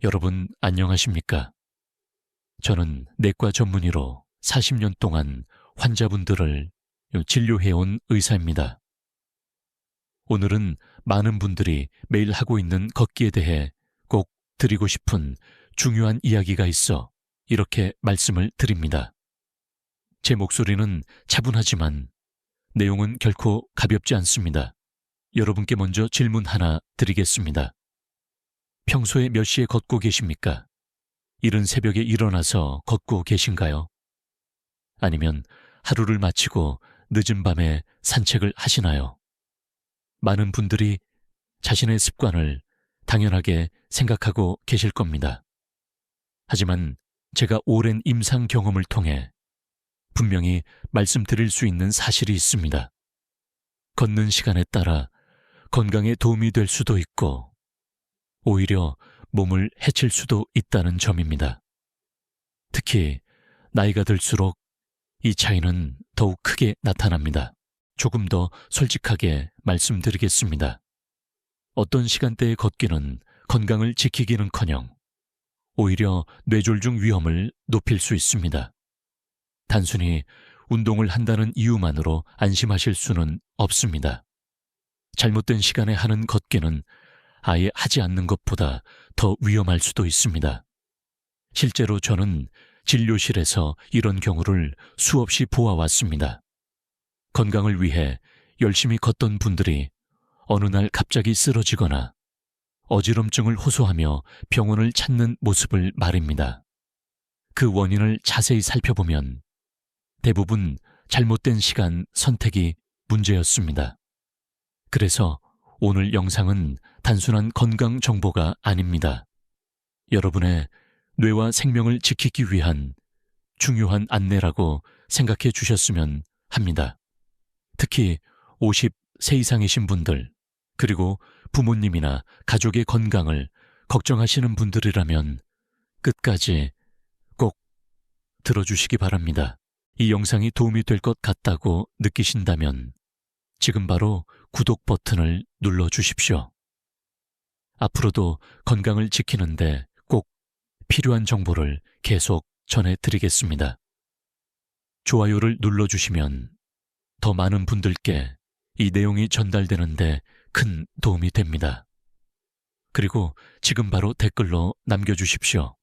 여러분 안녕하십니까? 저는 내과 전문의로 40년 동안 환자분들을 진료해온 의사입니다. 오늘은 많은 분들이 매일 하고 있는 걷기에 대해 꼭 드리고 싶은 중요한 이야기가 있어 이렇게 말씀을 드립니다. 제 목소리는 차분하지만 내용은 결코 가볍지 않습니다. 여러분께 먼저 질문 하나 드리겠습니다. 평소에 몇 시에 걷고 계십니까? 이른 새벽에 일어나서 걷고 계신가요? 아니면 하루를 마치고 늦은 밤에 산책을 하시나요? 많은 분들이 자신의 습관을 당연하게 생각하고 계실 겁니다. 하지만 제가 오랜 임상 경험을 통해 분명히 말씀드릴 수 있는 사실이 있습니다. 걷는 시간에 따라 건강에 도움이 될 수도 있고 오히려 몸을 해칠 수도 있다는 점입니다. 특히 나이가 들수록 이 차이는 더욱 크게 나타납니다. 조금 더 솔직하게 말씀드리겠습니다. 어떤 시간대의 걷기는 건강을 지키기는커녕 오히려 뇌졸중 위험을 높일 수 있습니다. 단순히 운동을 한다는 이유만으로 안심하실 수는 없습니다. 잘못된 시간에 하는 걷기는 아예 하지 않는 것보다 더 위험할 수도 있습니다. 실제로 저는 진료실에서 이런 경우를 수없이 보아왔습니다. 건강을 위해 열심히 걷던 분들이 어느 날 갑자기 쓰러지거나 어지럼증을 호소하며 병원을 찾는 모습을 말입니다. 그 원인을 자세히 살펴보면 대부분 잘못된 시간 선택이 문제였습니다. 그래서 오늘 영상은 단순한 건강 정보가 아닙니다. 여러분의 뇌와 생명을 지키기 위한 중요한 안내라고 생각해 주셨으면 합니다. 특히 50세 이상이신 분들, 그리고 부모님이나 가족의 건강을 걱정하시는 분들이라면 끝까지 꼭 들어주시기 바랍니다. 이 영상이 도움이 될 것 같다고 느끼신다면 지금 바로 구독 버튼을 눌러주십시오. 앞으로도 건강을 지키는데 꼭 필요한 정보를 계속 전해드리겠습니다. 좋아요를 눌러주시면 더 많은 분들께 이 내용이 전달되는데 큰 도움이 됩니다. 그리고 지금 바로 댓글로 남겨주십시오.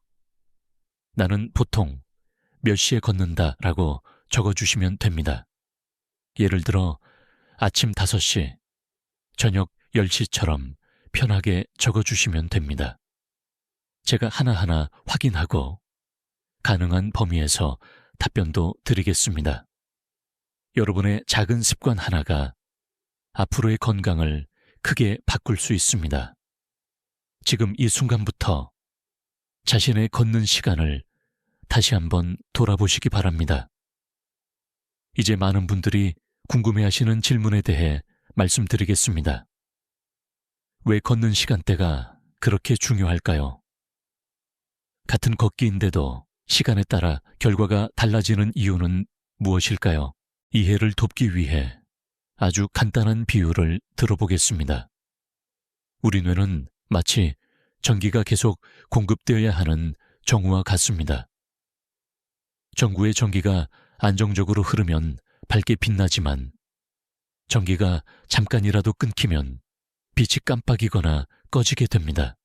나는 보통 몇 시에 걷는다 라고 적어주시면 됩니다. 예를 들어 아침 5시, 저녁 10시처럼 편하게 적어주시면 됩니다. 제가 하나하나 확인하고 가능한 범위에서 답변도 드리겠습니다. 여러분의 작은 습관 하나가 앞으로의 건강을 크게 바꿀 수 있습니다. 지금 이 순간부터 자신의 걷는 시간을 다시 한번 돌아보시기 바랍니다. 이제 많은 분들이 궁금해하시는 질문에 대해 말씀드리겠습니다. 왜 걷는 시간대가 그렇게 중요할까요? 같은 걷기인데도 시간에 따라 결과가 달라지는 이유는 무엇일까요? 이해를 돕기 위해 아주 간단한 비유를 들어보겠습니다. 우리 뇌는 마치 전기가 계속 공급되어야 하는 전구와 같습니다. 전구의 전기가 안정적으로 흐르면 밝게 빛나지만 전기가 잠깐이라도 끊기면 빛이 깜빡이거나 꺼지게 됩니다.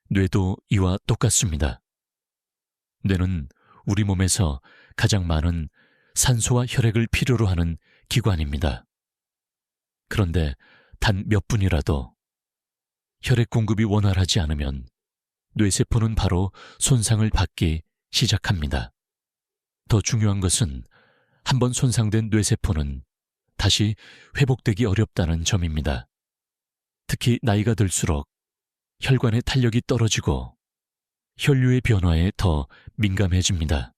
뇌도 이와 똑같습니다. 뇌는 우리 몸에서 가장 많은 산소와 혈액을 필요로 하는 기관입니다. 그런데 단 몇 분이라도 혈액 공급이 원활하지 않으면 뇌세포는 바로 손상을 받기 시작합니다. 더 중요한 것은 한번 손상된 뇌세포는 다시 회복되기 어렵다는 점입니다. 특히 나이가 들수록 혈관의 탄력이 떨어지고 혈류의 변화에 더 민감해집니다.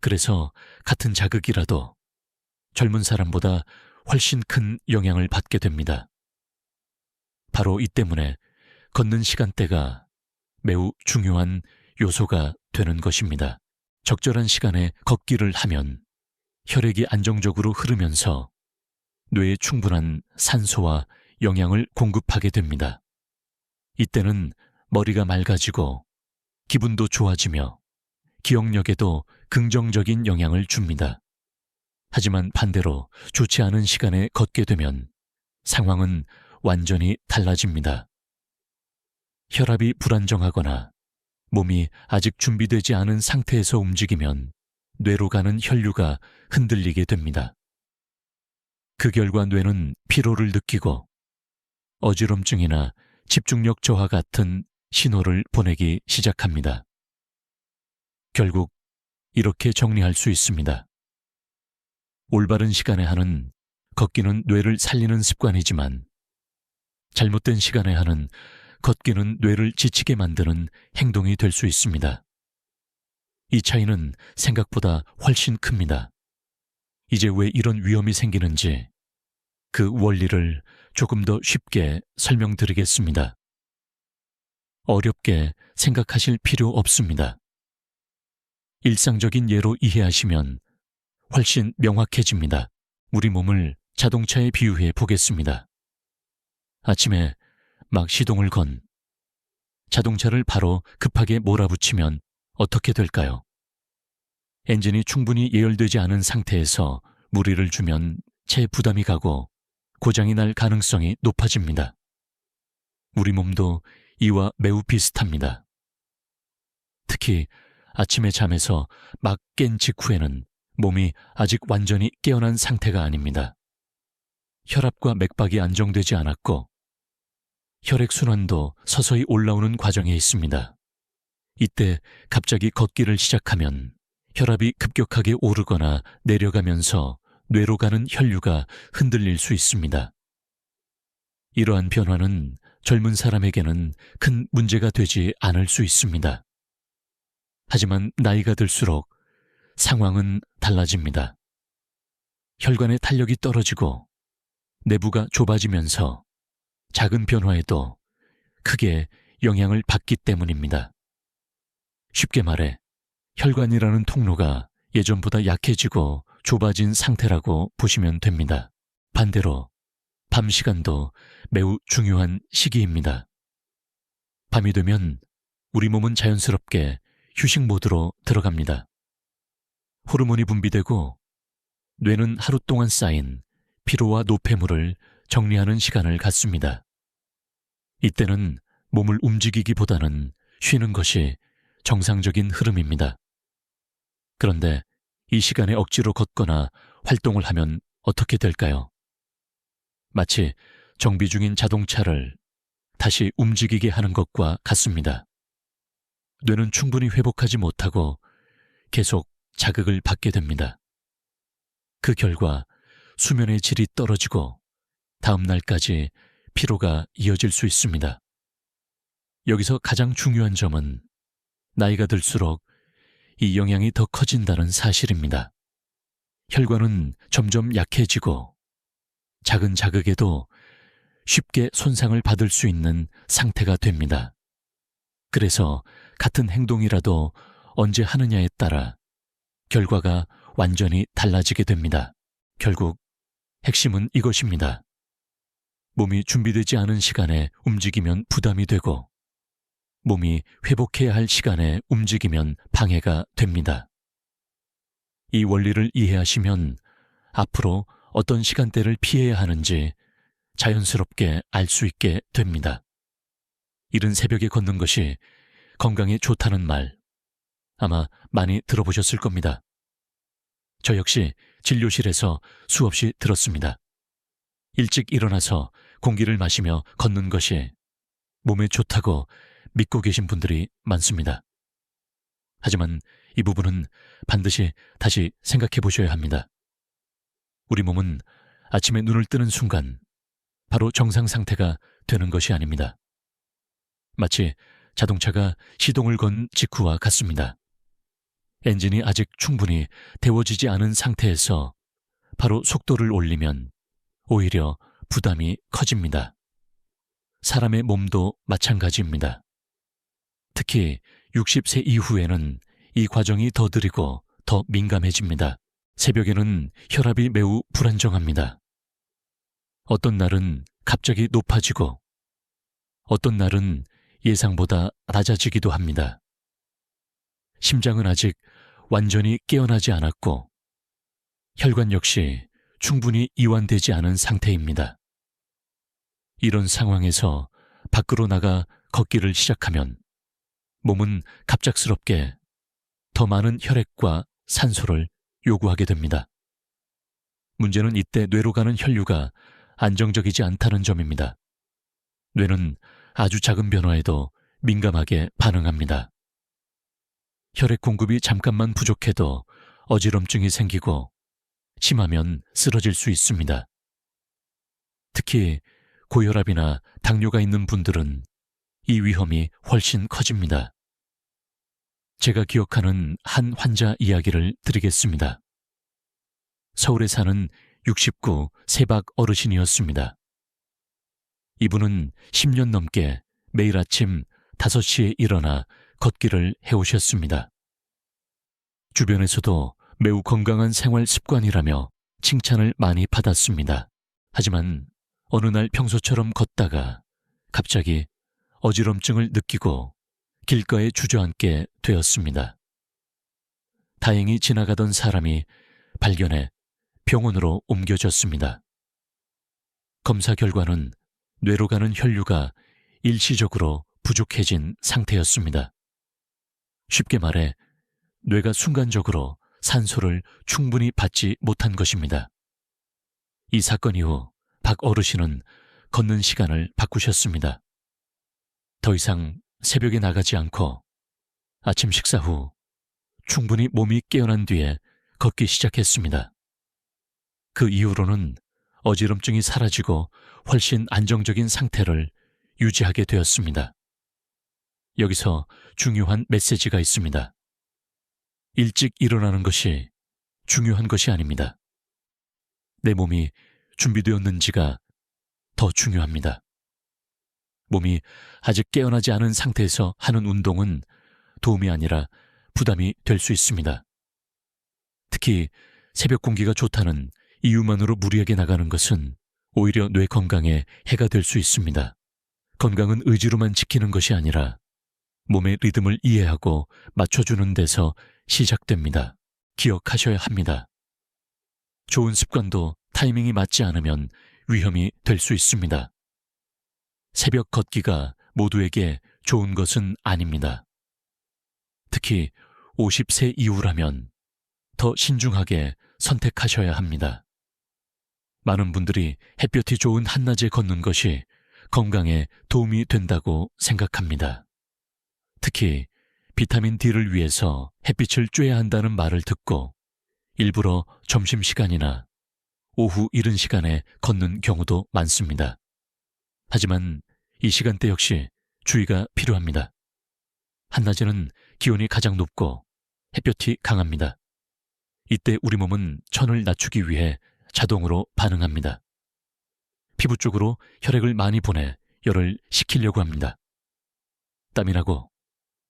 그래서 같은 자극이라도 젊은 사람보다 훨씬 큰 영향을 받게 됩니다. 바로 이 때문에 걷는 시간대가 매우 중요한 요소가 되는 것입니다. 적절한 시간에 걷기를 하면 혈액이 안정적으로 흐르면서 뇌에 충분한 산소와 영양을 공급하게 됩니다. 이때는 머리가 맑아지고 기분도 좋아지며 기억력에도 긍정적인 영향을 줍니다. 하지만 반대로 좋지 않은 시간에 걷게 되면 상황은 완전히 달라집니다. 혈압이 불안정하거나 몸이 아직 준비되지 않은 상태에서 움직이면 뇌로 가는 혈류가 흔들리게 됩니다. 그 결과 뇌는 피로를 느끼고 어지럼증이나 집중력 저하 같은 신호를 보내기 시작합니다. 결국 이렇게 정리할 수 있습니다. 올바른 시간에 하는 걷기는 뇌를 살리는 습관이지만 잘못된 시간에 하는 걷기는 뇌를 지치게 만드는 행동이 될 수 있습니다. 이 차이는 생각보다 훨씬 큽니다. 이제 왜 이런 위험이 생기는지 그 원리를 조금 더 쉽게 설명드리겠습니다. 어렵게 생각하실 필요 없습니다. 일상적인 예로 이해하시면 훨씬 명확해집니다. 우리 몸을 자동차에 비유해 보겠습니다. 아침에 막 시동을 건 자동차를 바로 급하게 몰아붙이면 어떻게 될까요? 엔진이 충분히 예열되지 않은 상태에서 무리를 주면 채 부담이 가고 고장이 날 가능성이 높아집니다. 우리 몸도 이와 매우 비슷합니다. 특히 아침에 잠에서 막 깬 직후에는 몸이 아직 완전히 깨어난 상태가 아닙니다. 혈압과 맥박이 안정되지 않았고 혈액순환도 서서히 올라오는 과정에 있습니다. 이때 갑자기 걷기를 시작하면 혈압이 급격하게 오르거나 내려가면서 뇌로 가는 혈류가 흔들릴 수 있습니다. 이러한 변화는 젊은 사람에게는 큰 문제가 되지 않을 수 있습니다. 하지만 나이가 들수록 상황은 달라집니다. 혈관의 탄력이 떨어지고 내부가 좁아지면서 작은 변화에도 크게 영향을 받기 때문입니다. 쉽게 말해 혈관이라는 통로가 예전보다 약해지고 좁아진 상태라고 보시면 됩니다. 반대로 밤 시간도 매우 중요한 시기입니다. 밤이 되면 우리 몸은 자연스럽게 휴식 모드로 들어갑니다. 호르몬이 분비되고 뇌는 하루 동안 쌓인 피로와 노폐물을 정리하는 시간을 갖습니다. 이때는 몸을 움직이기보다는 쉬는 것이 정상적인 흐름입니다. 그런데 이 시간에 억지로 걷거나 활동을 하면 어떻게 될까요? 마치 정비 중인 자동차를 다시 움직이게 하는 것과 같습니다. 뇌는 충분히 회복하지 못하고 계속 자극을 받게 됩니다. 그 결과 수면의 질이 떨어지고 다음 날까지 피로가 이어질 수 있습니다. 여기서 가장 중요한 점은 나이가 들수록 이 영향이 더 커진다는 사실입니다. 혈관은 점점 약해지고 작은 자극에도 쉽게 손상을 받을 수 있는 상태가 됩니다. 그래서 같은 행동이라도 언제 하느냐에 따라 결과가 완전히 달라지게 됩니다. 결국 핵심은 이것입니다. 몸이 준비되지 않은 시간에 움직이면 부담이 되고 몸이 회복해야 할 시간에 움직이면 방해가 됩니다. 이 원리를 이해하시면 앞으로 어떤 시간대를 피해야 하는지 자연스럽게 알 수 있게 됩니다. 이른 새벽에 걷는 것이 건강에 좋다는 말 아마 많이 들어보셨을 겁니다. 저 역시 진료실에서 수없이 들었습니다. 일찍 일어나서 공기를 마시며 걷는 것이 몸에 좋다고 믿고 계신 분들이 많습니다. 하지만 이 부분은 반드시 다시 생각해 보셔야 합니다. 우리 몸은 아침에 눈을 뜨는 순간 바로 정상 상태가 되는 것이 아닙니다. 마치 자동차가 시동을 건 직후와 같습니다. 엔진이 아직 충분히 데워지지 않은 상태에서 바로 속도를 올리면 오히려 부담이 커집니다. 사람의 몸도 마찬가지입니다. 특히 60세 이후에는 이 과정이 더 느리고 더 민감해집니다. 새벽에는 혈압이 매우 불안정합니다. 어떤 날은 갑자기 높아지고 어떤 날은 예상보다 낮아지기도 합니다. 심장은 아직 완전히 깨어나지 않았고 혈관 역시 충분히 이완되지 않은 상태입니다. 이런 상황에서 밖으로 나가 걷기를 시작하면 몸은 갑작스럽게 더 많은 혈액과 산소를 요구하게 됩니다. 문제는 이때 뇌로 가는 혈류가 안정적이지 않다는 점입니다. 뇌는 아주 작은 변화에도 민감하게 반응합니다. 혈액 공급이 잠깐만 부족해도 어지럼증이 생기고 심하면 쓰러질 수 있습니다. 특히 고혈압이나 당뇨가 있는 분들은 이 위험이 훨씬 커집니다. 제가 기억하는 한 환자 이야기를 드리겠습니다. 서울에 사는 69 세박 어르신이었습니다. 이분은 10년 넘게 매일 아침 5시에 일어나 걷기를 해오셨습니다. 주변에서도 매우 건강한 생활 습관이라며 칭찬을 많이 받았습니다. 하지만 어느 날 평소처럼 걷다가 갑자기 어지럼증을 느끼고 길가에 주저앉게 되었습니다. 다행히 지나가던 사람이 발견해 병원으로 옮겨졌습니다. 검사 결과는 뇌로 가는 혈류가 일시적으로 부족해진 상태였습니다. 쉽게 말해 뇌가 순간적으로 산소를 충분히 받지 못한 것입니다. 이 사건 이후 박 어르신은 걷는 시간을 바꾸셨습니다. 더 이상 새벽에 나가지 않고 아침 식사 후 충분히 몸이 깨어난 뒤에 걷기 시작했습니다. 그 이후로는 어지럼증이 사라지고 훨씬 안정적인 상태를 유지하게 되었습니다. 여기서 중요한 메시지가 있습니다. 일찍 일어나는 것이 중요한 것이 아닙니다. 내 몸이 준비되었는지가 더 중요합니다. 몸이 아직 깨어나지 않은 상태에서 하는 운동은 도움이 아니라 부담이 될 수 있습니다. 특히 새벽 공기가 좋다는 이유만으로 무리하게 나가는 것은 오히려 뇌 건강에 해가 될 수 있습니다. 건강은 의지로만 지키는 것이 아니라 몸의 리듬을 이해하고 맞춰주는 데서 시작됩니다. 기억하셔야 합니다. 좋은 습관도 타이밍이 맞지 않으면 위험이 될 수 있습니다. 새벽 걷기가 모두에게 좋은 것은 아닙니다. 특히 50세 이후라면 더 신중하게 선택하셔야 합니다. 많은 분들이 햇볕이 좋은 한낮에 걷는 것이 건강에 도움이 된다고 생각합니다. 특히 비타민 D를 위해서 햇빛을 쬐야 한다는 말을 듣고 일부러 점심시간이나 오후 이른 시간에 걷는 경우도 많습니다. 하지만 이 시간대 역시 주의가 필요합니다. 한낮에는 기온이 가장 높고 햇볕이 강합니다. 이때 우리 몸은 천을 낮추기 위해 자동으로 반응합니다. 피부 쪽으로 혈액을 많이 보내 열을 식히려고 합니다. 땀이 나고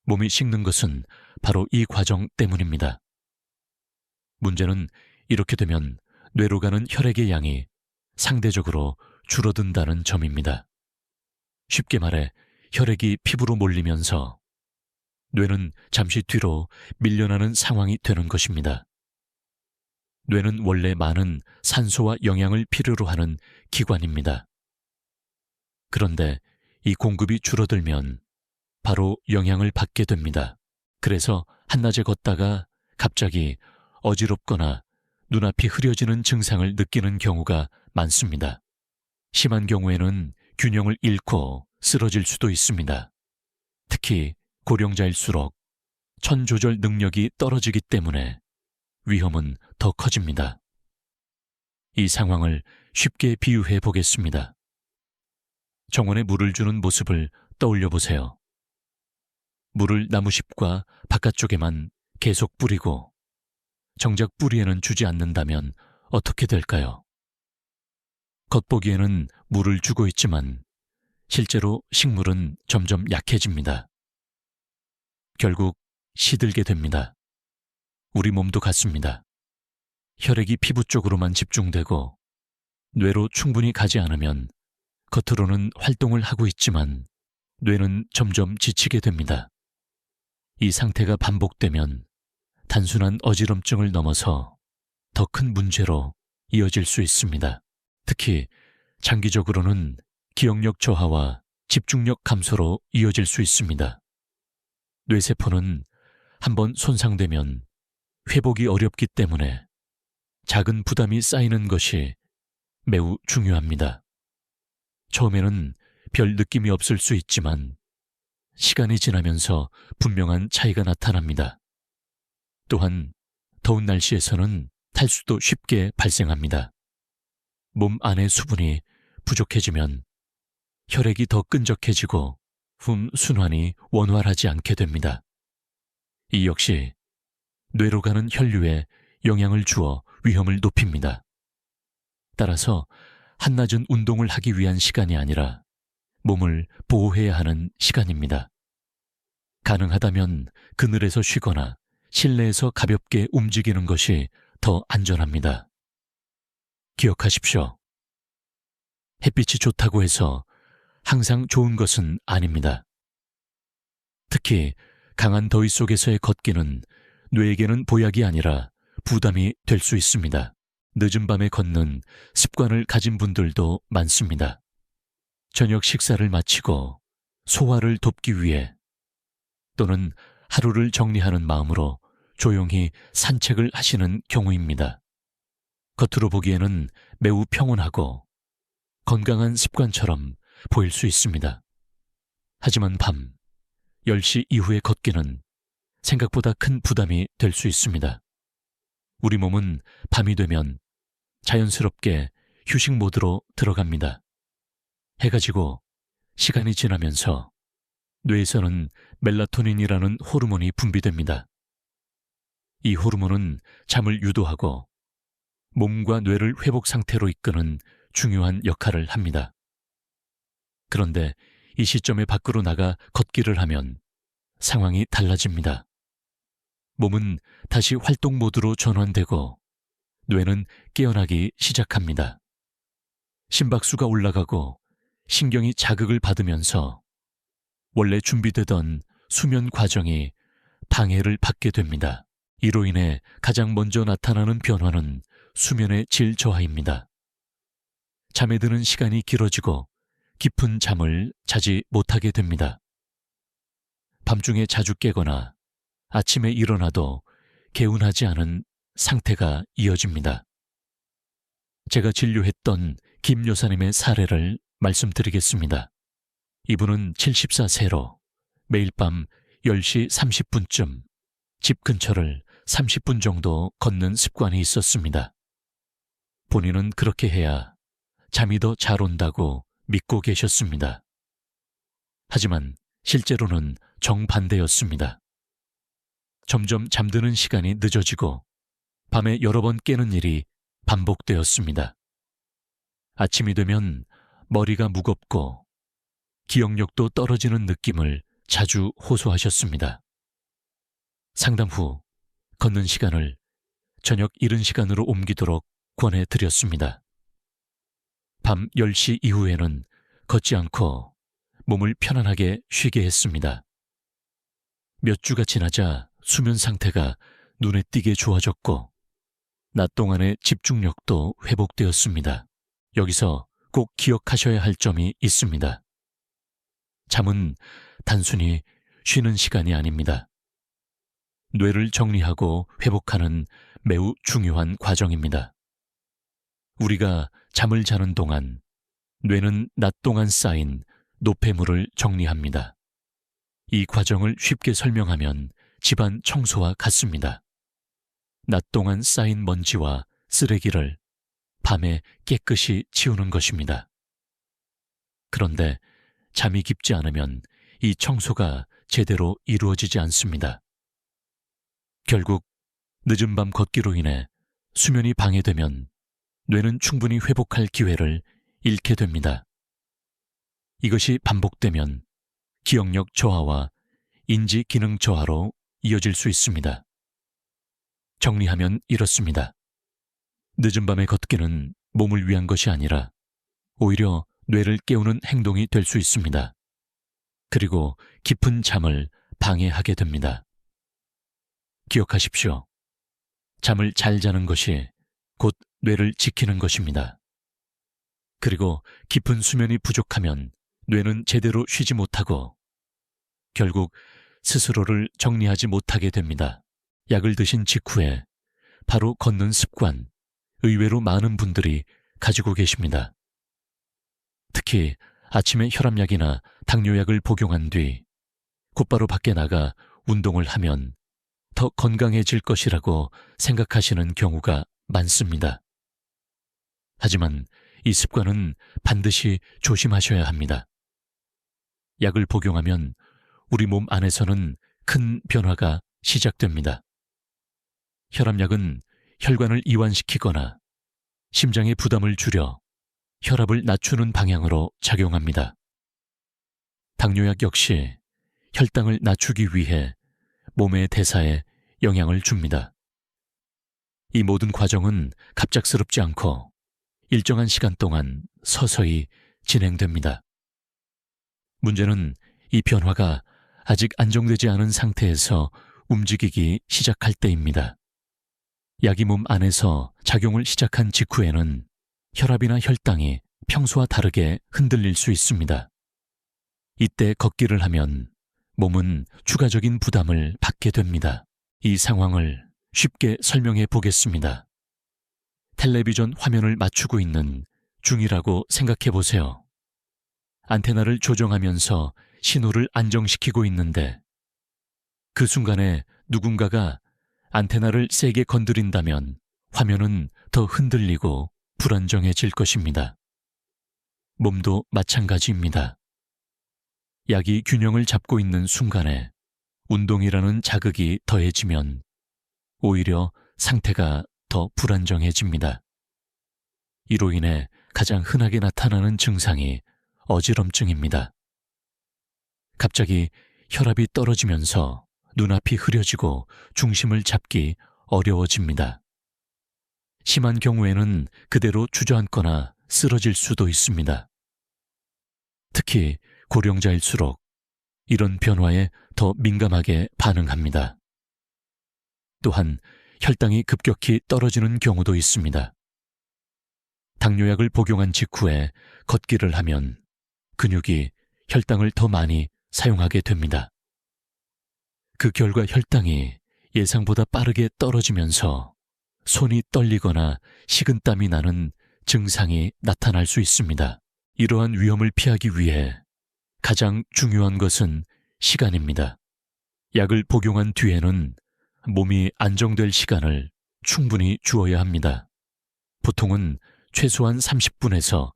몸이 식는 것은 바로 이 과정 때문입니다. 문제는 이렇게 되면 뇌로 가는 혈액의 양이 상대적으로 줄어든다는 점입니다. 쉽게 말해 혈액이 피부로 몰리면서 뇌는 잠시 뒤로 밀려나는 상황이 되는 것입니다. 뇌는 원래 많은 산소와 영양을 필요로 하는 기관입니다. 그런데 이 공급이 줄어들면 바로 영향을 받게 됩니다. 그래서 한낮에 걷다가 갑자기 어지럽거나 눈앞이 흐려지는 증상을 느끼는 경우가 많습니다. 심한 경우에는 균형을 잃고 쓰러질 수도 있습니다. 특히 고령자일수록 천 조절 능력이 떨어지기 때문에 위험은 더 커집니다. 이 상황을 쉽게 비유해 보겠습니다. 정원에 물을 주는 모습을 떠올려 보세요. 물을 나무잎과 바깥쪽에만 계속 뿌리고 정작 뿌리에는 주지 않는다면 어떻게 될까요? 겉보기에는 물을 주고 있지만 실제로 식물은 점점 약해집니다. 결국 시들게 됩니다. 우리 몸도 같습니다. 혈액이 피부 쪽으로만 집중되고 뇌로 충분히 가지 않으면 겉으로는 활동을 하고 있지만 뇌는 점점 지치게 됩니다. 이 상태가 반복되면 단순한 어지럼증을 넘어서 더 큰 문제로 이어질 수 있습니다. 특히 장기적으로는 기억력 저하와 집중력 감소로 이어질 수 있습니다. 뇌세포는 한번 손상되면 회복이 어렵기 때문에 작은 부담이 쌓이는 것이 매우 중요합니다. 처음에는 별 느낌이 없을 수 있지만 시간이 지나면서 분명한 차이가 나타납니다. 또한 더운 날씨에서는 탈수도 쉽게 발생합니다. 몸 안의 수분이 부족해지면 혈액이 더 끈적해지고 순환이 원활하지 않게 됩니다. 이 역시 뇌로 가는 혈류에 영향을 주어 위험을 높입니다. 따라서 한낮은 운동을 하기 위한 시간이 아니라 몸을 보호해야 하는 시간입니다. 가능하다면 그늘에서 쉬거나 실내에서 가볍게 움직이는 것이 더 안전합니다. 기억하십시오. 햇빛이 좋다고 해서 항상 좋은 것은 아닙니다. 특히 강한 더위 속에서의 걷기는 뇌에게는 보약이 아니라 부담이 될 수 있습니다. 늦은 밤에 걷는 습관을 가진 분들도 많습니다. 저녁 식사를 마치고 소화를 돕기 위해 또는 하루를 정리하는 마음으로 조용히 산책을 하시는 경우입니다. 겉으로 보기에는 매우 평온하고 건강한 습관처럼 보일 수 있습니다. 하지만 밤 10시 이후의 걷기는 생각보다 큰 부담이 될 수 있습니다. 우리 몸은 밤이 되면 자연스럽게 휴식 모드로 들어갑니다. 해가 지고 시간이 지나면서 뇌에서는 멜라토닌이라는 호르몬이 분비됩니다. 이 호르몬은 잠을 유도하고 몸과 뇌를 회복 상태로 이끄는 중요한 역할을 합니다. 그런데 이 시점에 밖으로 나가 걷기를 하면 상황이 달라집니다. 몸은 다시 활동 모드로 전환되고 뇌는 깨어나기 시작합니다. 심박수가 올라가고 신경이 자극을 받으면서 원래 준비되던 수면 과정이 방해를 받게 됩니다. 이로 인해 가장 먼저 나타나는 변화는 수면의 질 저하입니다. 잠에 드는 시간이 길어지고 깊은 잠을 자지 못하게 됩니다. 밤중에 자주 깨거나 아침에 일어나도 개운하지 않은 상태가 이어집니다. 제가 진료했던 김 여사님의 사례를 말씀드리겠습니다. 이분은 74세로 매일 밤 10시 30분쯤 집 근처를 30분 정도 걷는 습관이 있었습니다. 본인은 그렇게 해야 잠이 더 잘 온다고 믿고 계셨습니다. 하지만 실제로는 정반대였습니다. 점점 잠드는 시간이 늦어지고 밤에 여러 번 깨는 일이 반복되었습니다. 아침이 되면 머리가 무겁고 기억력도 떨어지는 느낌을 자주 호소하셨습니다. 상담 후 걷는 시간을 저녁 이른 시간으로 옮기도록 권해드렸습니다. 밤 10시 이후에는 걷지 않고 몸을 편안하게 쉬게 했습니다. 몇 주가 지나자 수면 상태가 눈에 띄게 좋아졌고 낮 동안의 집중력도 회복되었습니다. 여기서 꼭 기억하셔야 할 점이 있습니다. 잠은 단순히 쉬는 시간이 아닙니다. 뇌를 정리하고 회복하는 매우 중요한 과정입니다. 우리가 잠을 자는 동안 뇌는 낮 동안 쌓인 노폐물을 정리합니다. 이 과정을 쉽게 설명하면 집안 청소와 같습니다. 낮 동안 쌓인 먼지와 쓰레기를 밤에 깨끗이 치우는 것입니다. 그런데 잠이 깊지 않으면 이 청소가 제대로 이루어지지 않습니다. 결국 늦은 밤 걷기로 인해 수면이 방해되면 뇌는 충분히 회복할 기회를 잃게 됩니다. 이것이 반복되면 기억력 저하와 인지 기능 저하로 이어질 수 있습니다. 정리하면 이렇습니다. 늦은 밤에 걷기는 몸을 위한 것이 아니라 오히려 뇌를 깨우는 행동이 될 수 있습니다. 그리고 깊은 잠을 방해하게 됩니다. 기억하십시오. 잠을 잘 자는 것이 곧 뇌를 지키는 것입니다. 그리고 깊은 수면이 부족하면 뇌는 제대로 쉬지 못하고 결국 스스로를 정리하지 못하게 됩니다. 약을 드신 직후에 바로 걷는 습관, 의외로 많은 분들이 가지고 계십니다. 특히 아침에 혈압약이나 당뇨약을 복용한 뒤 곧바로 밖에 나가 운동을 하면 더 건강해질 것이라고 생각하시는 경우가 많습니다. 하지만 이 습관은 반드시 조심하셔야 합니다. 약을 복용하면 우리 몸 안에서는 큰 변화가 시작됩니다. 혈압약은 혈관을 이완시키거나 심장의 부담을 줄여 혈압을 낮추는 방향으로 작용합니다. 당뇨약 역시 혈당을 낮추기 위해 몸의 대사에 영향을 줍니다. 이 모든 과정은 갑작스럽지 않고 일정한 시간 동안 서서히 진행됩니다. 문제는 이 변화가 아직 안정되지 않은 상태에서 움직이기 시작할 때입니다. 약이 몸 안에서 작용을 시작한 직후에는 혈압이나 혈당이 평소와 다르게 흔들릴 수 있습니다. 이때 걷기를 하면 몸은 추가적인 부담을 받게 됩니다. 이 상황을 쉽게 설명해 보겠습니다. 텔레비전 화면을 맞추고 있는 중이라고 생각해 보세요. 안테나를 조정하면서 신호를 안정시키고 있는데 그 순간에 누군가가 안테나를 세게 건드린다면 화면은 더 흔들리고 불안정해질 것입니다. 몸도 마찬가지입니다. 약이 균형을 잡고 있는 순간에 운동이라는 자극이 더해지면 오히려 상태가 더 불안정해집니다. 이로 인해 가장 흔하게 나타나는 증상이 어지럼증입니다. 갑자기 혈압이 떨어지면서 눈앞이 흐려지고 중심을 잡기 어려워집니다. 심한 경우에는 그대로 주저앉거나 쓰러질 수도 있습니다. 특히 고령자일수록 이런 변화에 더 민감하게 반응합니다. 또한 혈당이 급격히 떨어지는 경우도 있습니다. 당뇨약을 복용한 직후에 걷기를 하면 근육이 혈당을 더 많이 사용하게 됩니다. 그 결과 혈당이 예상보다 빠르게 떨어지면서 손이 떨리거나 식은땀이 나는 증상이 나타날 수 있습니다. 이러한 위험을 피하기 위해 가장 중요한 것은 시간입니다. 약을 복용한 뒤에는 몸이 안정될 시간을 충분히 주어야 합니다. 보통은 최소한 30분에서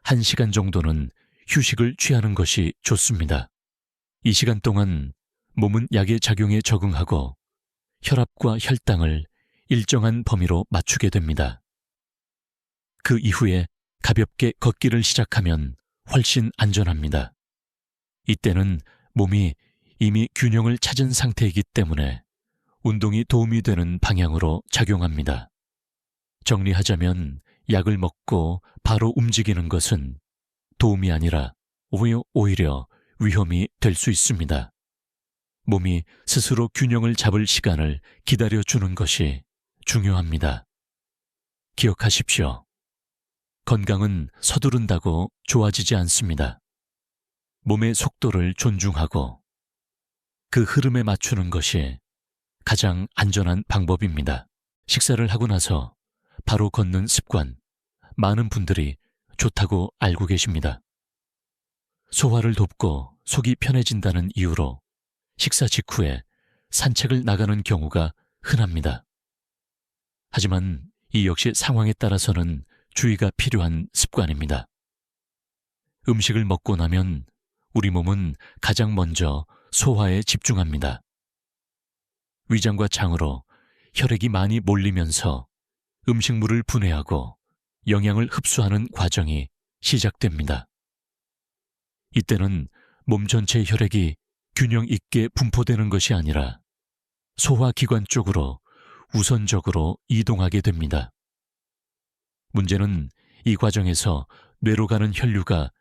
1시간 정도는 휴식을 취하는 것이 좋습니다. 이 시간 동안 몸은 약의 작용에 적응하고 혈압과 혈당을 일정한 범위로 맞추게 됩니다. 그 이후에 가볍게 걷기를 시작하면 훨씬 안전합니다. 이때는 몸이 이미 균형을 찾은 상태이기 때문에 운동이 도움이 되는 방향으로 작용합니다. 정리하자면 약을 먹고 바로 움직이는 것은 도움이 아니라 오히려 위험이 될 수 있습니다. 몸이 스스로 균형을 잡을 시간을 기다려주는 것이 중요합니다. 기억하십시오. 건강은 서두른다고 좋아지지 않습니다. 몸의 속도를 존중하고 그 흐름에 맞추는 것이 가장 안전한 방법입니다. 식사를 하고 나서 바로 걷는 습관, 많은 분들이 좋다고 알고 계십니다. 소화를 돕고 속이 편해진다는 이유로 식사 직후에 산책을 나가는 경우가 흔합니다. 하지만 이 역시 상황에 따라서는 주의가 필요한 습관입니다. 음식을 먹고 나면 우리 몸은 가장 먼저 소화에 집중합니다. 위장과 장으로 혈액이 많이 몰리면서 음식물을 분해하고 영양을 흡수하는 과정이 시작됩니다. 이때는 몸 전체 혈액이 균형 있게 분포되는 것이 아니라 소화기관 쪽으로 우선적으로 이동하게 됩니다. 문제는 이 과정에서 뇌로 가는 혈류가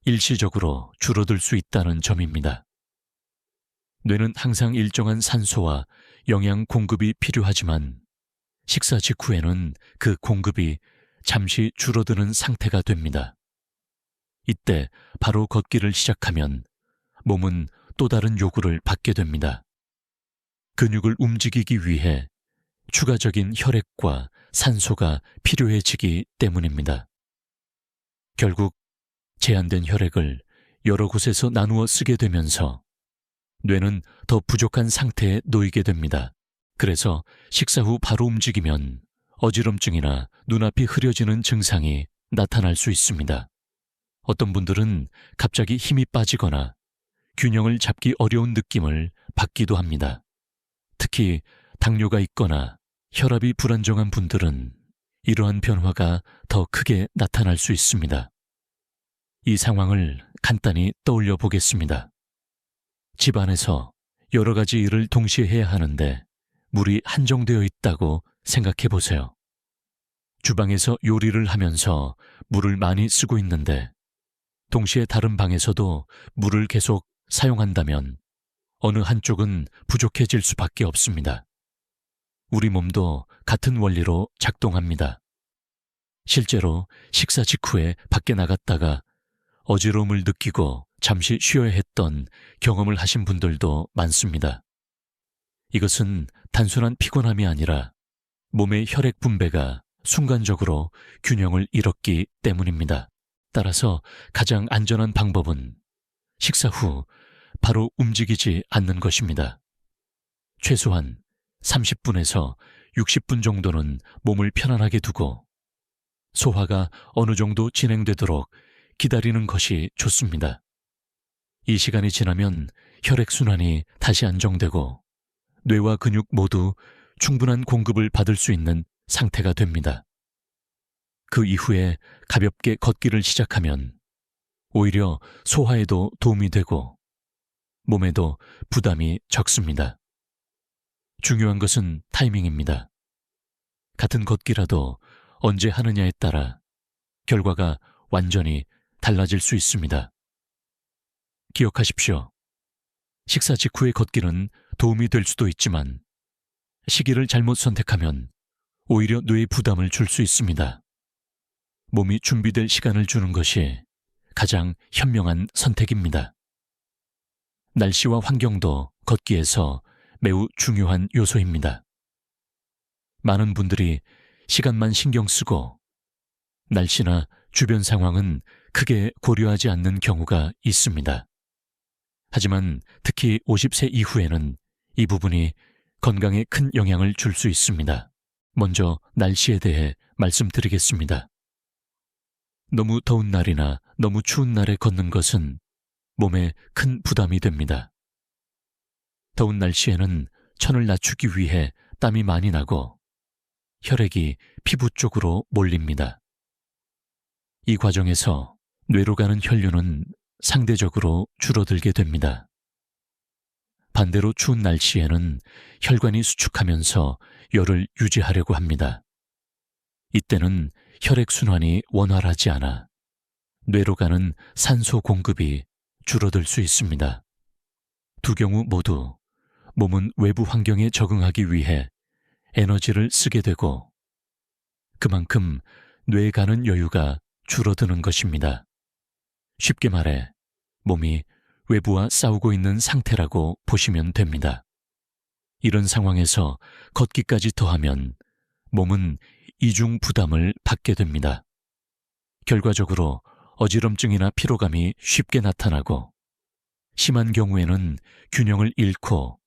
일시적으로 줄어들 수 있다는 점입니다. 뇌는 항상 일정한 산소와 영양 공급이 필요하지만 식사 직후에는 그 공급이 잠시 줄어드는 상태가 됩니다. 이때 바로 걷기를 시작하면 몸은 또 다른 요구를 받게 됩니다. 근육을 움직이기 위해 추가적인 혈액과 산소가 필요해지기 때문입니다. 결국 제한된 혈액을 여러 곳에서 나누어 쓰게 되면서 뇌는 더 부족한 상태에 놓이게 됩니다. 그래서 식사 후 바로 움직이면 어지럼증이나 눈앞이 흐려지는 증상이 나타날 수 있습니다. 어떤 분들은 갑자기 힘이 빠지거나 균형을 잡기 어려운 느낌을 받기도 합니다. 특히 당뇨가 있거나 혈압이 불안정한 분들은 이러한 변화가 더 크게 나타날 수 있습니다. 이 상황을 간단히 떠올려 보겠습니다. 집안에서 여러 가지 일을 동시에 해야 하는데 물이 한정되어 있다고 생각해 보세요. 주방에서 요리를 하면서 물을 많이 쓰고 있는데 동시에 다른 방에서도 물을 계속 사용한다면 어느 한쪽은 부족해질 수밖에 없습니다. 우리 몸도 같은 원리로 작동합니다. 실제로 식사 직후에 밖에 나갔다가 어지러움을 느끼고 잠시 쉬어야 했던 경험을 하신 분들도 많습니다. 이것은 단순한 피곤함이 아니라 몸의 혈액 분배가 순간적으로 균형을 잃었기 때문입니다. 따라서 가장 안전한 방법은 식사 후 바로 움직이지 않는 것입니다. 최소한 30분에서 60분 정도는 몸을 편안하게 두고 소화가 어느 정도 진행되도록 기다리는 것이 좋습니다. 이 시간이 지나면 혈액순환이 다시 안정되고 뇌와 근육 모두 충분한 공급을 받을 수 있는 상태가 됩니다. 그 이후에 가볍게 걷기를 시작하면 오히려 소화에도 도움이 되고 몸에도 부담이 적습니다. 중요한 것은 타이밍입니다. 같은 걷기라도 언제 하느냐에 따라 결과가 완전히 달라질 수 있습니다. 기억하십시오. 식사 직후의 걷기는 도움이 될 수도 있지만 시기를 잘못 선택하면 오히려 뇌에 부담을 줄 수 있습니다. 몸이 준비될 시간을 주는 것이 가장 현명한 선택입니다. 날씨와 환경도 걷기에서 매우 중요한 요소입니다. 많은 분들이 시간만 신경 쓰고 날씨나 주변 상황은 크게 고려하지 않는 경우가 있습니다. 하지만 특히 50세 이후에는 이 부분이 건강에 큰 영향을 줄 수 있습니다. 먼저 날씨에 대해 말씀드리겠습니다. 너무 더운 날이나 너무 추운 날에 걷는 것은 몸에 큰 부담이 됩니다. 더운 날씨에는 천을 낮추기 위해 땀이 많이 나고 혈액이 피부 쪽으로 몰립니다. 이 과정에서 뇌로 가는 혈류는 상대적으로 줄어들게 됩니다. 반대로 추운 날씨에는 혈관이 수축하면서 열을 유지하려고 합니다. 이때는 혈액순환이 원활하지 않아 뇌로 가는 산소 공급이 줄어들 수 있습니다. 두 경우 모두 몸은 외부 환경에 적응하기 위해 에너지를 쓰게 되고 그만큼 뇌에 가는 여유가 줄어드는 것입니다. 쉽게 말해 몸이 외부와 싸우고 있는 상태라고 보시면 됩니다. 이런 상황에서 걷기까지 더하면 몸은 이중 부담을 받게 됩니다. 결과적으로 어지럼증이나 피로감이 쉽게 나타나고 심한 경우에는 균형을 잃고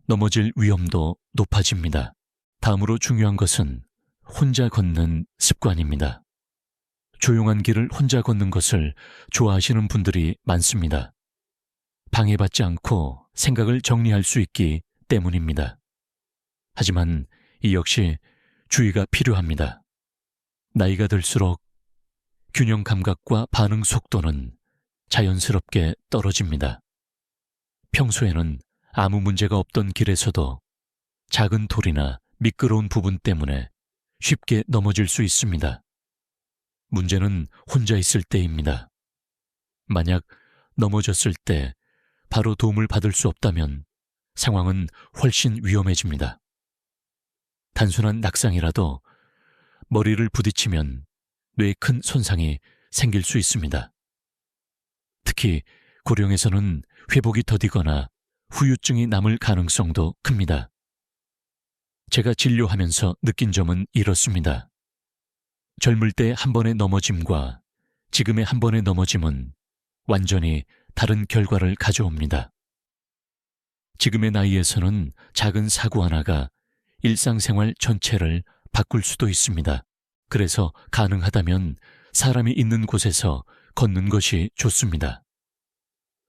넘어질 위험도 높아집니다. 다음으로 중요한 것은 혼자 걷는 습관입니다. 조용한 길을 혼자 걷는 것을 좋아하시는 분들이 많습니다. 방해받지 않고 생각을 정리할 수 있기 때문입니다. 하지만 이 역시 주의가 필요합니다. 나이가 들수록 균형 감각과 반응 속도는 자연스럽게 떨어집니다. 평소에는 아무 문제가 없던 길에서도 작은 돌이나 미끄러운 부분 때문에 쉽게 넘어질 수 있습니다. 문제는 혼자 있을 때입니다. 만약 넘어졌을 때 바로 도움을 받을 수 없다면 상황은 훨씬 위험해집니다. 단순한 낙상이라도 머리를 부딪히면 뇌에 큰 손상이 생길 수 있습니다. 특히 고령에서는 회복이 더디거나 후유증이 남을 가능성도 큽니다. 제가 진료하면서 느낀 점은 이렇습니다. 젊을 때 한 번의 넘어짐과 지금의 한 번의 넘어짐은 완전히 다른 결과를 가져옵니다. 지금의 나이에서는 작은 사고 하나가 일상생활 전체를 바꿀 수도 있습니다. 그래서 가능하다면 사람이 있는 곳에서 걷는 것이 좋습니다.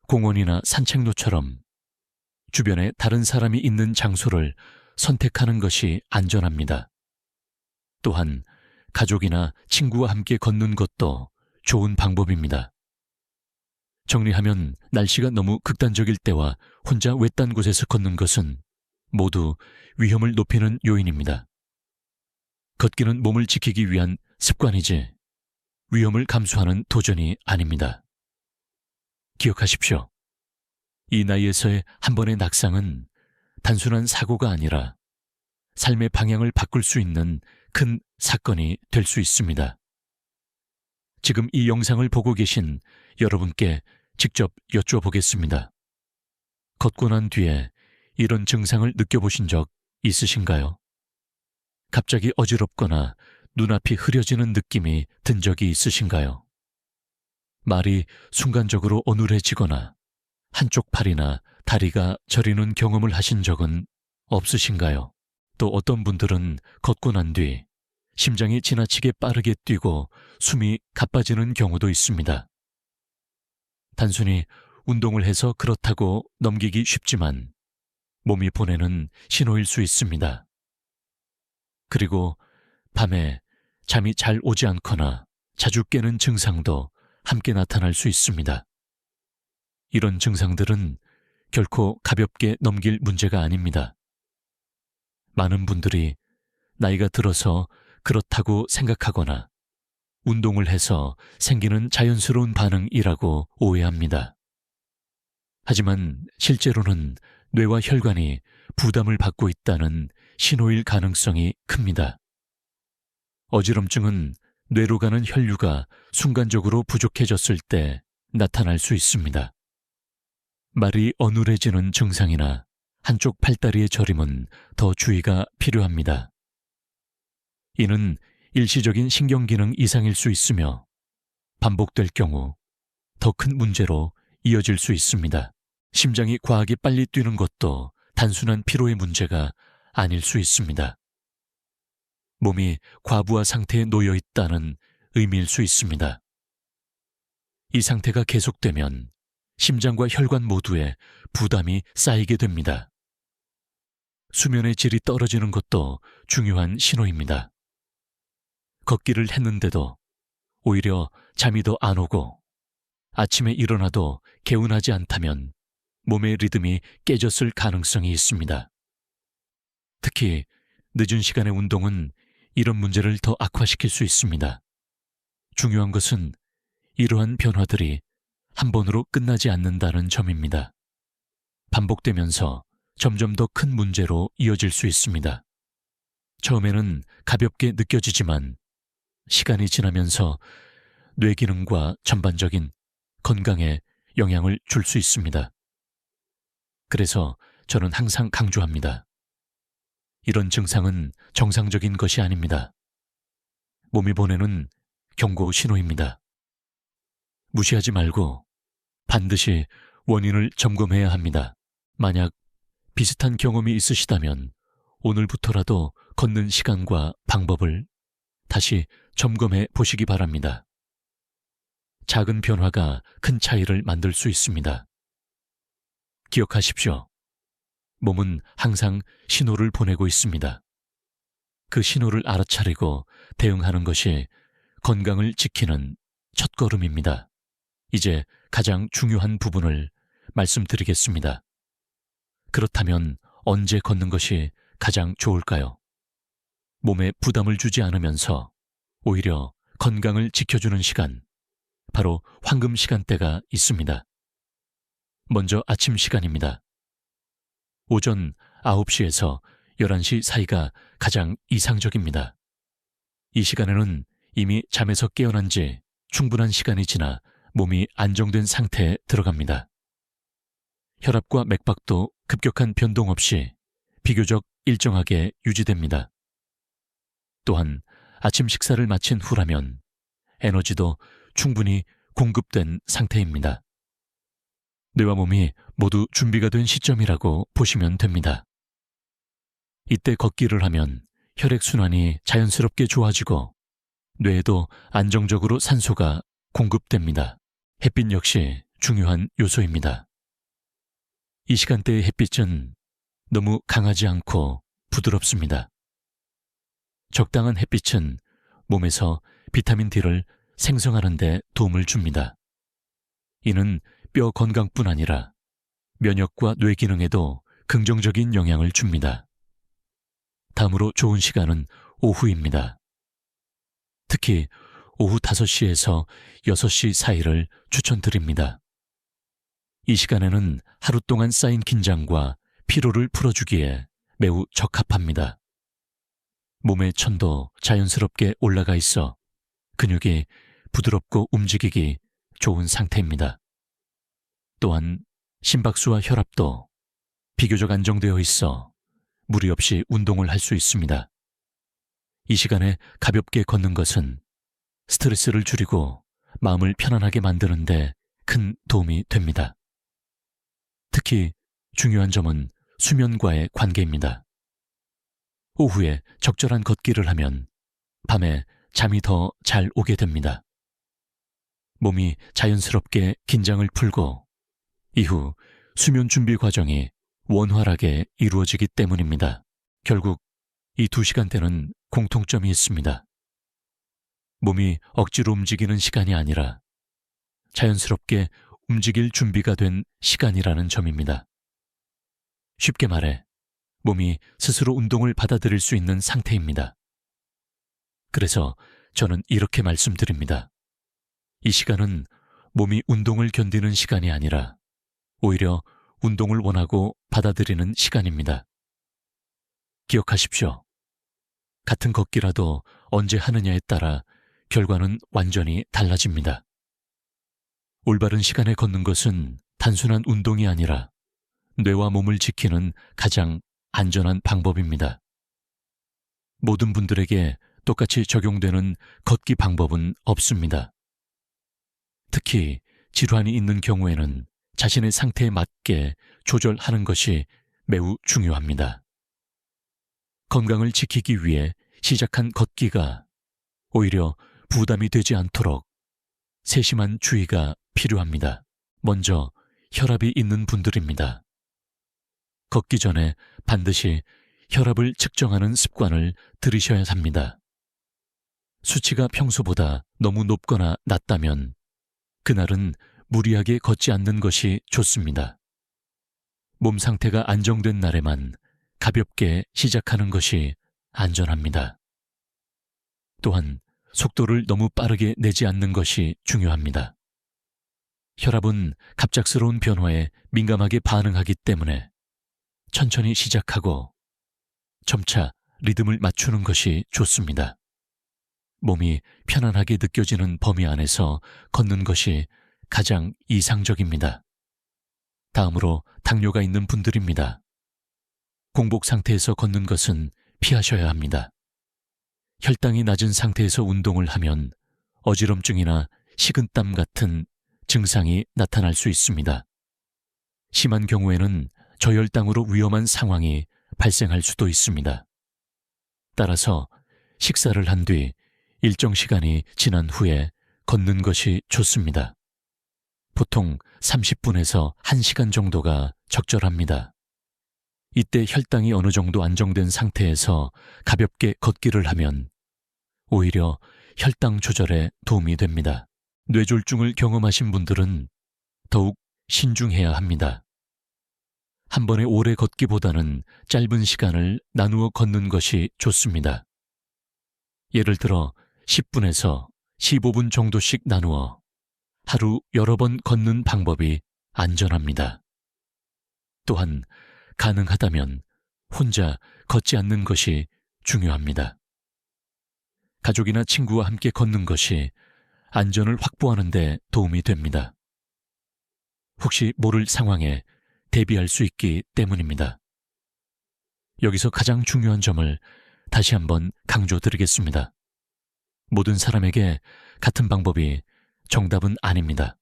공원이나 산책로처럼 주변에 다른 사람이 있는 장소를 선택하는 것이 안전합니다. 또한 가족이나 친구와 함께 걷는 것도 좋은 방법입니다. 정리하면 날씨가 너무 극단적일 때와 혼자 외딴 곳에서 걷는 것은 모두 위험을 높이는 요인입니다. 걷기는 몸을 지키기 위한 습관이지 위험을 감수하는 도전이 아닙니다. 기억하십시오. 이 나이에서의 한 번의 낙상은 단순한 사고가 아니라 삶의 방향을 바꿀 수 있는 큰 사건이 될 수 있습니다. 지금 이 영상을 보고 계신 여러분께 직접 여쭤보겠습니다. 걷고 난 뒤에 이런 증상을 느껴보신 적 있으신가요? 갑자기 어지럽거나 눈앞이 흐려지는 느낌이 든 적이 있으신가요? 말이 순간적으로 어눌해지거나 한쪽 팔이나 다리가 저리는 경험을 하신 적은 없으신가요? 또 어떤 분들은 걷고 난 뒤 심장이 지나치게 빠르게 뛰고 숨이 가빠지는 경우도 있습니다. 단순히 운동을 해서 그렇다고 넘기기 쉽지만 몸이 보내는 신호일 수 있습니다. 그리고 밤에 잠이 잘 오지 않거나 자주 깨는 증상도 함께 나타날 수 있습니다. 이런 증상들은 결코 가볍게 넘길 문제가 아닙니다. 많은 분들이 나이가 들어서 그렇다고 생각하거나 운동을 해서 생기는 자연스러운 반응이라고 오해합니다. 하지만 실제로는 뇌와 혈관이 부담을 받고 있다는 신호일 가능성이 큽니다. 어지럼증은 뇌로 가는 혈류가 순간적으로 부족해졌을 때 나타날 수 있습니다. 말이 어눌해지는 증상이나 한쪽 팔다리의 저림은 더 주의가 필요합니다. 이는 일시적인 신경기능 이상일 수 있으며 반복될 경우 더 큰 문제로 이어질 수 있습니다. 심장이 과하게 빨리 뛰는 것도 단순한 피로의 문제가 아닐 수 있습니다. 몸이 과부하 상태에 놓여 있다는 의미일 수 있습니다. 이 상태가 계속되면 심장과 혈관 모두에 부담이 쌓이게 됩니다. 수면의 질이 떨어지는 것도 중요한 신호입니다. 걷기를 했는데도 오히려 잠이 더 안 오고 아침에 일어나도 개운하지 않다면 몸의 리듬이 깨졌을 가능성이 있습니다. 특히 늦은 시간의 운동은 이런 문제를 더 악화시킬 수 있습니다. 중요한 것은 이러한 변화들이 한 번으로 끝나지 않는다는 점입니다. 반복되면서 점점 더 큰 문제로 이어질 수 있습니다. 처음에는 가볍게 느껴지지만 시간이 지나면서 뇌 기능과 전반적인 건강에 영향을 줄 수 있습니다. 그래서 저는 항상 강조합니다. 이런 증상은 정상적인 것이 아닙니다. 몸이 보내는 경고 신호입니다. 무시하지 말고 반드시 원인을 점검해야 합니다. 만약 비슷한 경험이 있으시다면 오늘부터라도 걷는 시간과 방법을 다시 점검해 보시기 바랍니다. 작은 변화가 큰 차이를 만들 수 있습니다. 기억하십시오. 몸은 항상 신호를 보내고 있습니다. 그 신호를 알아차리고 대응하는 것이 건강을 지키는 첫걸음입니다. 이제 가장 중요한 부분을 말씀드리겠습니다. 그렇다면 언제 걷는 것이 가장 좋을까요? 몸에 부담을 주지 않으면서 오히려 건강을 지켜주는 시간, 바로 황금 시간대가 있습니다. 먼저 아침 시간입니다. 오전 9시에서 11시 사이가 가장 이상적입니다. 이 시간에는 이미 잠에서 깨어난 지 충분한 시간이 지나 몸이 안정된 상태에 들어갑니다. 혈압과 맥박도 급격한 변동 없이 비교적 일정하게 유지됩니다. 또한 아침 식사를 마친 후라면 에너지도 충분히 공급된 상태입니다. 뇌와 몸이 모두 준비가 된 시점이라고 보시면 됩니다. 이때 걷기를 하면 혈액순환이 자연스럽게 좋아지고 뇌에도 안정적으로 산소가 공급됩니다. 햇빛 역시 중요한 요소입니다. 이 시간대의 햇빛은 너무 강하지 않고 부드럽습니다. 적당한 햇빛은 몸에서 비타민 D를 생성하는 데 도움을 줍니다. 이는 뼈 건강뿐 아니라 면역과 뇌 기능에도 긍정적인 영향을 줍니다. 다음으로 좋은 시간은 오후입니다. 특히 오후 5시에서 6시 사이를 추천드립니다. 이 시간에는 하루 동안 쌓인 긴장과 피로를 풀어주기에 매우 적합합니다. 몸의 천도 자연스럽게 올라가 있어 근육이 부드럽고 움직이기 좋은 상태입니다. 또한 심박수와 혈압도 비교적 안정되어 있어 무리 없이 운동을 할 수 있습니다. 이 시간에 가볍게 걷는 것은 스트레스를 줄이고 마음을 편안하게 만드는 데 큰 도움이 됩니다. 특히 중요한 점은 수면과의 관계입니다. 오후에 적절한 걷기를 하면 밤에 잠이 더 잘 오게 됩니다. 몸이 자연스럽게 긴장을 풀고 이후 수면 준비 과정이 원활하게 이루어지기 때문입니다. 결국 이 2시간대는 공통점이 있습니다. 몸이 억지로 움직이는 시간이 아니라 자연스럽게 움직일 준비가 된 시간이라는 점입니다. 쉽게 말해 몸이 스스로 운동을 받아들일 수 있는 상태입니다. 그래서 저는 이렇게 말씀드립니다. 이 시간은 몸이 운동을 견디는 시간이 아니라 오히려 운동을 원하고 받아들이는 시간입니다. 기억하십시오. 같은 걷기라도 언제 하느냐에 따라 결과는 완전히 달라집니다. 올바른 시간에 걷는 것은 단순한 운동이 아니라 뇌와 몸을 지키는 가장 안전한 방법입니다. 모든 분들에게 똑같이 적용되는 걷기 방법은 없습니다. 특히 질환이 있는 경우에는 자신의 상태에 맞게 조절하는 것이 매우 중요합니다. 건강을 지키기 위해 시작한 걷기가 오히려 부담이 되지 않도록 세심한 주의가 필요합니다. 먼저 혈압이 있는 분들입니다. 걷기 전에 반드시 혈압을 측정하는 습관을 들이셔야 합니다. 수치가 평소보다 너무 높거나 낮다면 그날은 무리하게 걷지 않는 것이 좋습니다. 몸 상태가 안정된 날에만 가볍게 시작하는 것이 안전합니다. 또한 속도를 너무 빠르게 내지 않는 것이 중요합니다. 혈압은 갑작스러운 변화에 민감하게 반응하기 때문에 천천히 시작하고 점차 리듬을 맞추는 것이 좋습니다. 몸이 편안하게 느껴지는 범위 안에서 걷는 것이 가장 이상적입니다. 다음으로 당뇨가 있는 분들입니다. 공복 상태에서 걷는 것은 피하셔야 합니다. 혈당이 낮은 상태에서 운동을 하면 어지럼증이나 식은땀 같은 증상이 나타날 수 있습니다. 심한 경우에는 저혈당으로 위험한 상황이 발생할 수도 있습니다. 따라서 식사를 한 뒤 일정 시간이 지난 후에 걷는 것이 좋습니다. 보통 30분에서 1시간 정도가 적절합니다. 이때 혈당이 어느 정도 안정된 상태에서 가볍게 걷기를 하면 오히려 혈당 조절에 도움이 됩니다. 뇌졸중을 경험하신 분들은 더욱 신중해야 합니다. 한 번에 오래 걷기보다는 짧은 시간을 나누어 걷는 것이 좋습니다. 예를 들어 10분에서 15분 정도씩 나누어 하루 여러 번 걷는 방법이 안전합니다. 또한 가능하다면 혼자 걷지 않는 것이 중요합니다. 가족이나 친구와 함께 걷는 것이 안전을 확보하는 데 도움이 됩니다. 혹시 모를 상황에 대비할 수 있기 때문입니다. 여기서 가장 중요한 점을 다시 한번 강조드리겠습니다. 모든 사람에게 같은 방법이 정답은 아닙니다.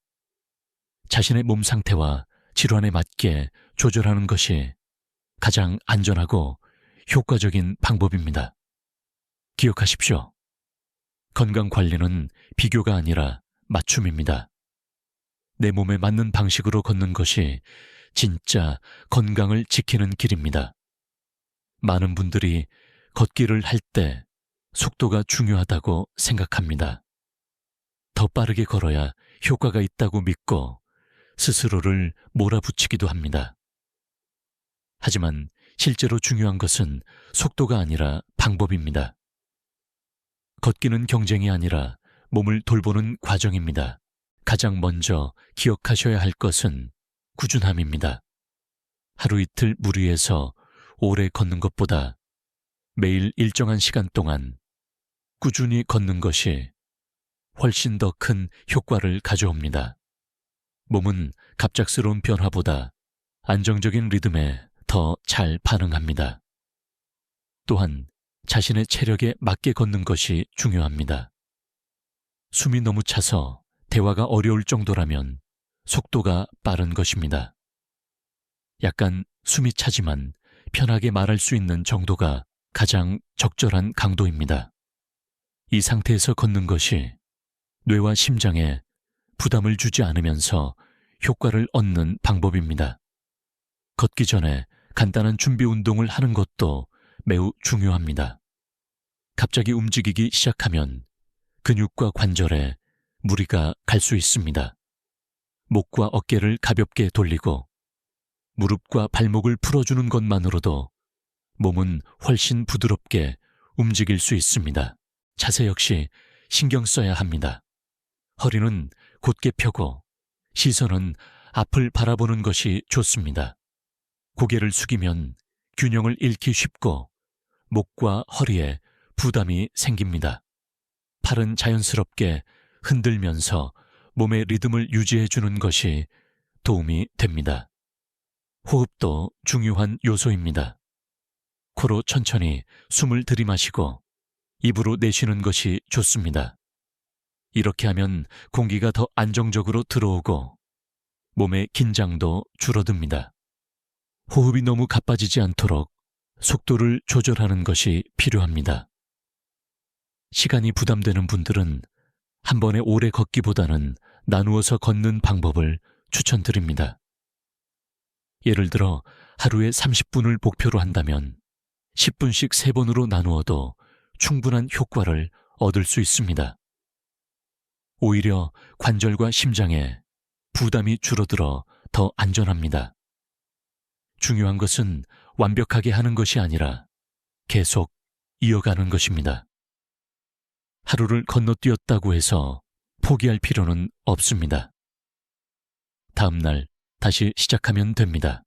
자신의 몸 상태와 질환에 맞게 조절하는 것이 가장 안전하고 효과적인 방법입니다. 기억하십시오. 건강관리는 비교가 아니라 맞춤입니다. 내 몸에 맞는 방식으로 걷는 것이 진짜 건강을 지키는 길입니다. 많은 분들이 걷기를 할 때 속도가 중요하다고 생각합니다. 더 빠르게 걸어야 효과가 있다고 믿고 스스로를 몰아붙이기도 합니다. 하지만 실제로 중요한 것은 속도가 아니라 방법입니다. 걷기는 경쟁이 아니라 몸을 돌보는 과정입니다. 가장 먼저 기억하셔야 할 것은 꾸준함입니다. 하루 이틀 무리해서 오래 걷는 것보다 매일 일정한 시간 동안 꾸준히 걷는 것이 훨씬 더 큰 효과를 가져옵니다. 몸은 갑작스러운 변화보다 안정적인 리듬에 더 잘 반응합니다. 또한 자신의 체력에 맞게 걷는 것이 중요합니다. 숨이 너무 차서 대화가 어려울 정도라면 속도가 빠른 것입니다. 약간 숨이 차지만 편하게 말할 수 있는 정도가 가장 적절한 강도입니다. 이 상태에서 걷는 것이 뇌와 심장에 부담을 주지 않으면서 효과를 얻는 방법입니다. 걷기 전에 간단한 준비 운동을 하는 것도 매우 중요합니다. 갑자기 움직이기 시작하면 근육과 관절에 무리가 갈 수 있습니다. 목과 어깨를 가볍게 돌리고 무릎과 발목을 풀어주는 것만으로도 몸은 훨씬 부드럽게 움직일 수 있습니다. 자세 역시 신경 써야 합니다. 허리는 곧게 펴고 시선은 앞을 바라보는 것이 좋습니다. 고개를 숙이면 균형을 잃기 쉽고 목과 허리에 부담이 생깁니다. 팔은 자연스럽게 흔들면서 몸의 리듬을 유지해주는 것이 도움이 됩니다. 호흡도 중요한 요소입니다. 코로 천천히 숨을 들이마시고 입으로 내쉬는 것이 좋습니다. 이렇게 하면 공기가 더 안정적으로 들어오고 몸의 긴장도 줄어듭니다. 호흡이 너무 가빠지지 않도록 속도를 조절하는 것이 필요합니다. 시간이 부담되는 분들은 한 번에 오래 걷기보다는 나누어서 걷는 방법을 추천드립니다. 예를 들어 하루에 30분을 목표로 한다면 10분씩 3번으로 나누어도 충분한 효과를 얻을 수 있습니다. 오히려 관절과 심장에 부담이 줄어들어 더 안전합니다. 중요한 것은 완벽하게 하는 것이 아니라 계속 이어가는 것입니다. 하루를 건너뛰었다고 해서 포기할 필요는 없습니다. 다음 날 다시 시작하면 됩니다.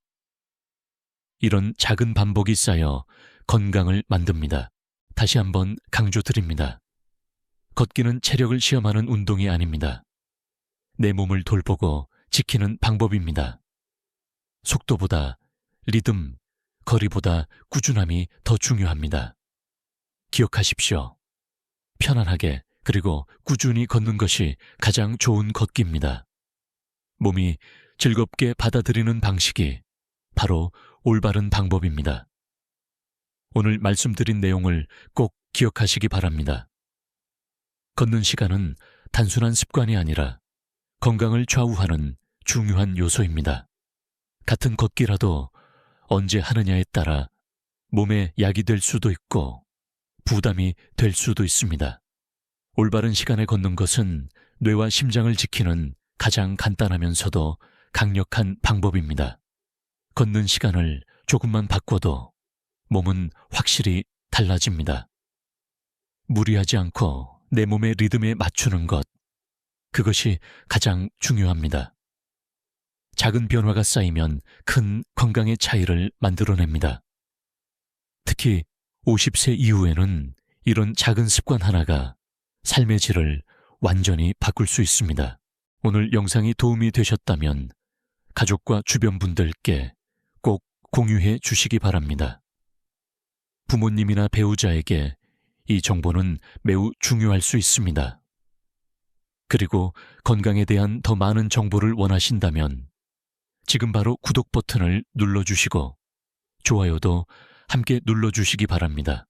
이런 작은 반복이 쌓여 건강을 만듭니다. 다시 한번 강조드립니다. 걷기는 체력을 시험하는 운동이 아닙니다. 내 몸을 돌보고 지키는 방법입니다. 속도보다 리듬, 거리보다 꾸준함이 더 중요합니다. 기억하십시오. 편안하게 그리고 꾸준히 걷는 것이 가장 좋은 걷기입니다. 몸이 즐겁게 받아들이는 방식이 바로 올바른 방법입니다. 오늘 말씀드린 내용을 꼭 기억하시기 바랍니다. 걷는 시간은 단순한 습관이 아니라 건강을 좌우하는 중요한 요소입니다. 같은 걷기라도 언제 하느냐에 따라 몸에 약이 될 수도 있고 부담이 될 수도 있습니다. 올바른 시간에 걷는 것은 뇌와 심장을 지키는 가장 간단하면서도 강력한 방법입니다. 걷는 시간을 조금만 바꿔도 몸은 확실히 달라집니다. 무리하지 않고 내 몸의 리듬에 맞추는 것, 그것이 가장 중요합니다. 작은 변화가 쌓이면 큰 건강의 차이를 만들어냅니다. 특히 50세 이후에는 이런 작은 습관 하나가 삶의 질을 완전히 바꿀 수 있습니다. 오늘 영상이 도움이 되셨다면 가족과 주변 분들께 꼭 공유해 주시기 바랍니다. 부모님이나 배우자에게 이 정보는 매우 중요할 수 있습니다. 그리고 건강에 대한 더 많은 정보를 원하신다면 지금 바로 구독 버튼을 눌러주시고 좋아요도 함께 눌러주시기 바랍니다.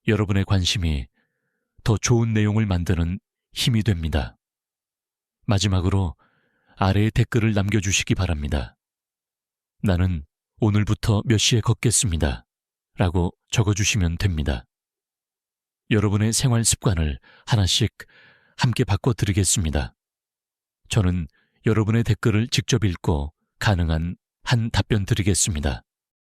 여러분의 관심이 더 좋은 내용을 만드는 힘이 됩니다. 마지막으로 아래에 댓글을 남겨주시기 바랍니다. 나는 오늘부터 몇 시에 걷겠습니다. 라고 적어주시면 됩니다. 여러분의 생활 습관을 하나씩 함께 바꿔드리겠습니다. 저는 여러분의 댓글을 직접 읽고 가능한 한 답변 드리겠습니다.